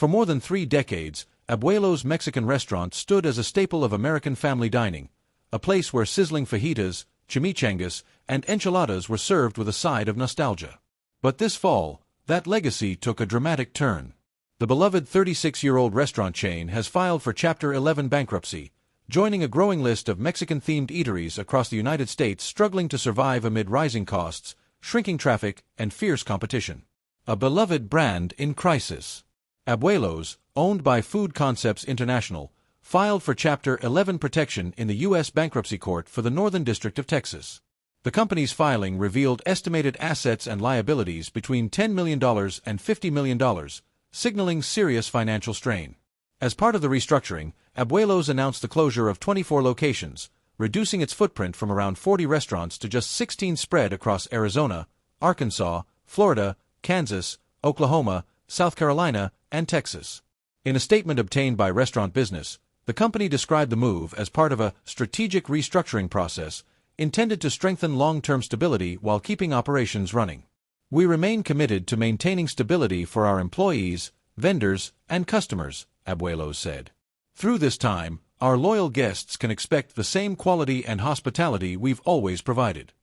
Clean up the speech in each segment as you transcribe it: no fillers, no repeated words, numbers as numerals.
For more than 3 decades, Abuelo's Mexican restaurant stood as a staple of American family dining, a place where sizzling fajitas, chimichangas, and enchiladas were served with a side of nostalgia. But this fall, that legacy took a dramatic turn. The beloved 36-year-old restaurant chain has filed for Chapter 11 bankruptcy, joining a growing list of Mexican-themed eateries across the United States struggling to survive amid rising costs, shrinking traffic, and fierce competition. A beloved brand in crisis. Abuelo's, owned by Food Concepts International, filed for Chapter 11 protection in the U.S. Bankruptcy Court for the Northern District of Texas. The company's filing revealed estimated assets and liabilities between $10 million and $50 million, signaling serious financial strain. As part of the restructuring, Abuelo's announced the closure of 24 locations, reducing its footprint from around 40 restaurants to just 16 spread across Arizona, Arkansas, Florida, Kansas, Oklahoma, South Carolina, and Texas. In a statement obtained by Restaurant Business, the company described the move as part of a strategic restructuring process intended to strengthen long-term stability while keeping operations running. We remain committed to maintaining stability for our employees, vendors, and customers, Abuelo's said. Through this time, our loyal guests can expect the same quality and hospitality we've always provided.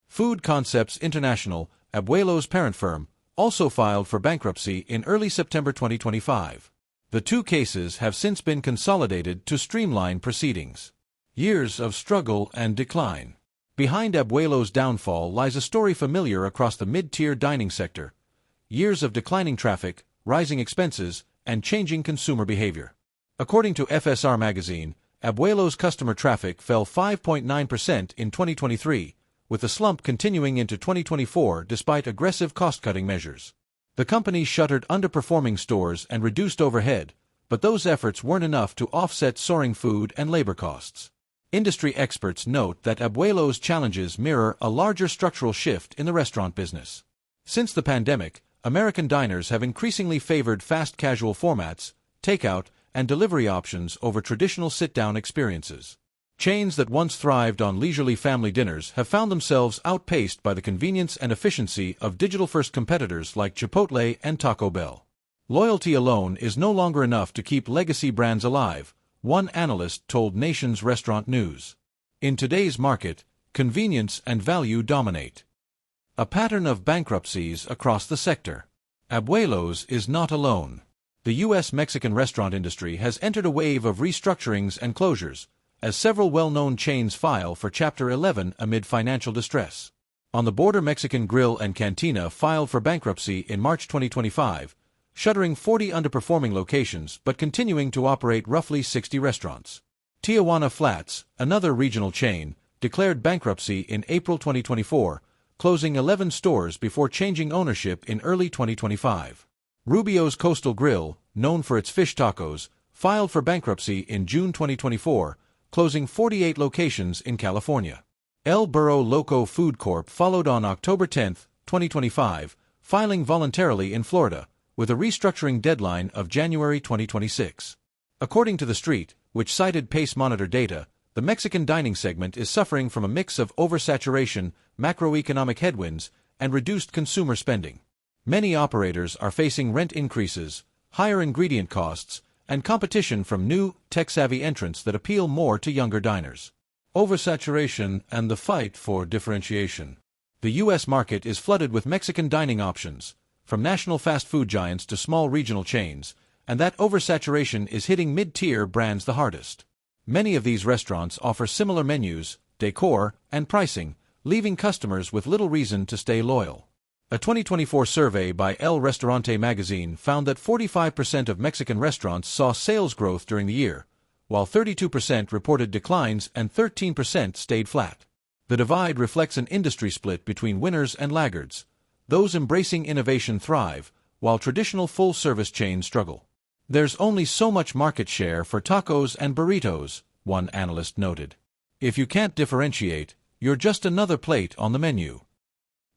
Food Concepts International, Abuelo's parent firm, also filed for bankruptcy in early September 2025. The 2 cases have since been consolidated to streamline proceedings. Years of struggle and decline. Behind Abuelo's downfall lies a story familiar across the mid-tier dining sector. Years of declining traffic, rising expenses, and changing consumer behavior. According to FSR magazine, Abuelo's customer traffic fell 5.9% in 2023, with the slump continuing into 2024 despite aggressive cost-cutting measures. The company shuttered underperforming stores and reduced overhead, but those efforts weren't enough to offset soaring food and labor costs. Industry experts note that Abuelo's challenges mirror a larger structural shift in the restaurant business. Since the pandemic, American diners have increasingly favored fast casual formats, takeout, and delivery options over traditional sit-down experiences. Chains that once thrived on leisurely family dinners have found themselves outpaced by the convenience and efficiency of digital-first competitors like Chipotle and Taco Bell. Loyalty alone is no longer enough to keep legacy brands alive, one analyst told Nation's Restaurant News. In today's market, convenience and value dominate. A pattern of bankruptcies across the sector. Abuelo's is not alone. The U.S. Mexican restaurant industry has entered a wave of restructurings and closures, as several well-known chains file for Chapter 11 amid financial distress. On the border, Mexican Grill and Cantina filed for bankruptcy in March 2025, shuttering 40 underperforming locations but continuing to operate roughly 60 restaurants. Tijuana Flats, another regional chain, declared bankruptcy in April 2024, closing 11 stores before changing ownership in early 2025. Rubio's Coastal Grill, known for its fish tacos, filed for bankruptcy in June 2024, closing 48 locations in California. El Burro Loco Food Corp followed on October 10, 2025, filing voluntarily in Florida, with a restructuring deadline of January 2026. According to The Street, which cited Pace Monitor data, the Mexican dining segment is suffering from a mix of oversaturation, macroeconomic headwinds, and reduced consumer spending. Many operators are facing rent increases, higher ingredient costs, and competition from new, tech-savvy entrants that appeal more to younger diners. Oversaturation and the fight for differentiation. The U.S. market is flooded with Mexican dining options, from national fast food giants to small regional chains, and that oversaturation is hitting mid-tier brands the hardest. Many of these restaurants offer similar menus, decor, and pricing, leaving customers with little reason to stay loyal. A 2024 survey by El Restaurante magazine found that 45% of Mexican restaurants saw sales growth during the year, while 32% reported declines and 13% stayed flat. The divide reflects an industry split between winners and laggards. Those embracing innovation thrive, while traditional full-service chains struggle. There's only so much market share for tacos and burritos, one analyst noted. If you can't differentiate, you're just another plate on the menu.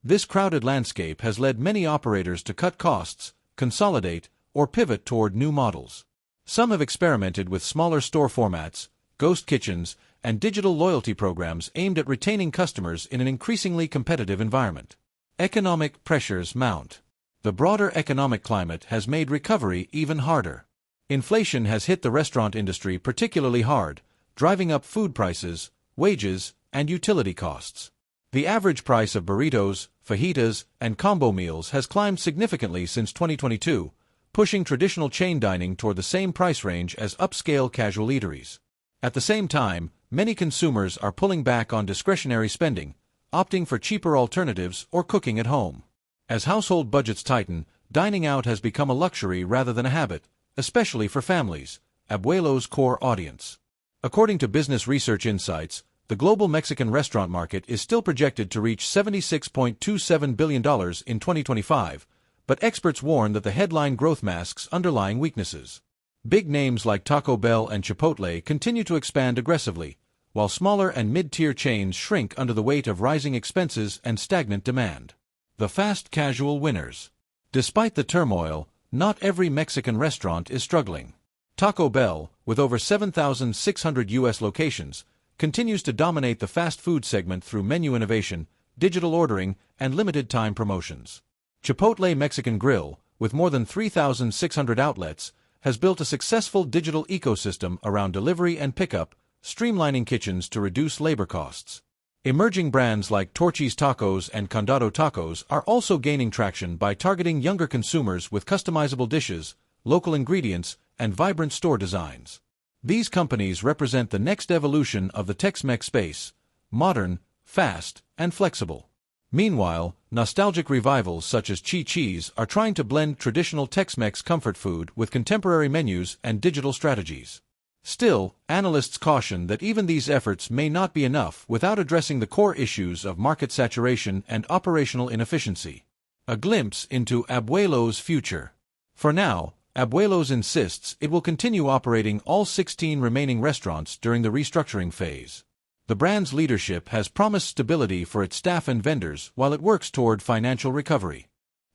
This crowded landscape has led many operators to cut costs, consolidate, or pivot toward new models. Some have experimented with smaller store formats, ghost kitchens, and digital loyalty programs aimed at retaining customers in an increasingly competitive environment. Economic pressures mount. The broader economic climate has made recovery even harder. Inflation has hit the restaurant industry particularly hard, driving up food prices, wages, and utility costs. The average price of burritos, fajitas, and combo meals has climbed significantly since 2022, pushing traditional chain dining toward the same price range as upscale casual eateries. At the same time, many consumers are pulling back on discretionary spending, opting for cheaper alternatives or cooking at home. As household budgets tighten, dining out has become a luxury rather than a habit, especially for families, Abuelo's core audience. According to Business Research Insights, the global Mexican restaurant market is still projected to reach $76.27 billion in 2025, but experts warn that the headline growth masks underlying weaknesses. Big names like Taco Bell and Chipotle continue to expand aggressively, while smaller and mid-tier chains shrink under the weight of rising expenses and stagnant demand. The fast casual winners. Despite the turmoil, not every Mexican restaurant is struggling. Taco Bell, with over 7,600 U.S. locations, continues to dominate the fast food segment through menu innovation, digital ordering, and limited-time promotions. Chipotle Mexican Grill, with more than 3,600 outlets, has built a successful digital ecosystem around delivery and pickup, streamlining kitchens to reduce labor costs. Emerging brands like Torchy's Tacos and Condado Tacos are also gaining traction by targeting younger consumers with customizable dishes, local ingredients, and vibrant store designs. These companies represent the next evolution of the Tex-Mex space: modern, fast, and flexible. Meanwhile, nostalgic revivals such as Chi-Chi's are trying to blend traditional Tex-Mex comfort food with contemporary menus and digital strategies. Still, analysts caution that even these efforts may not be enough without addressing the core issues of market saturation and operational inefficiency. A glimpse into Abuelo's future. For now, Abuelo's insists it will continue operating all 16 remaining restaurants during the restructuring phase. The brand's leadership has promised stability for its staff and vendors while it works toward financial recovery.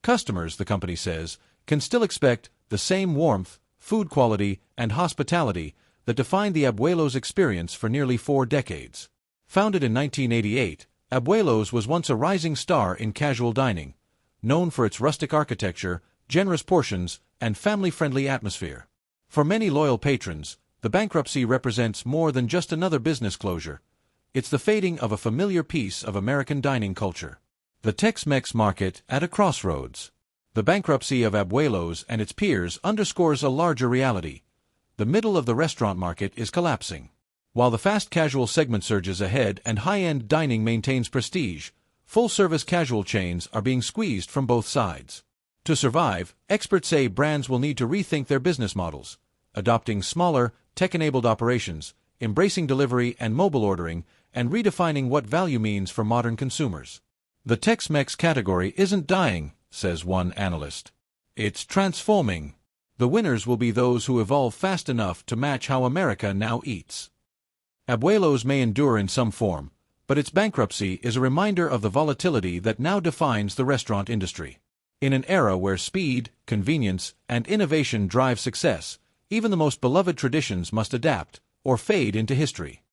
Customers, the company says, can still expect the same warmth, food quality, and hospitality that defined the Abuelo's experience for nearly 4 decades. Founded in 1988, Abuelo's was once a rising star in casual dining, known for its rustic architecture, generous portions, and family-friendly atmosphere. For many loyal patrons, the bankruptcy represents more than just another business closure. It's the fading of a familiar piece of American dining culture. The Tex-Mex market at a crossroads. The bankruptcy of Abuelo's and its peers underscores a larger reality. The middle of the restaurant market is collapsing. While the fast casual segment surges ahead and high-end dining maintains prestige, full-service casual chains are being squeezed from both sides. To survive, experts say brands will need to rethink their business models, adopting smaller, tech-enabled operations, embracing delivery and mobile ordering, and redefining what value means for modern consumers. The Tex-Mex category isn't dying, says one analyst. It's transforming. The winners will be those who evolve fast enough to match how America now eats. Abuelo's may endure in some form, but its bankruptcy is a reminder of the volatility that now defines the restaurant industry. In an era where speed, convenience, and innovation drive success, even the most beloved traditions must adapt or fade into history.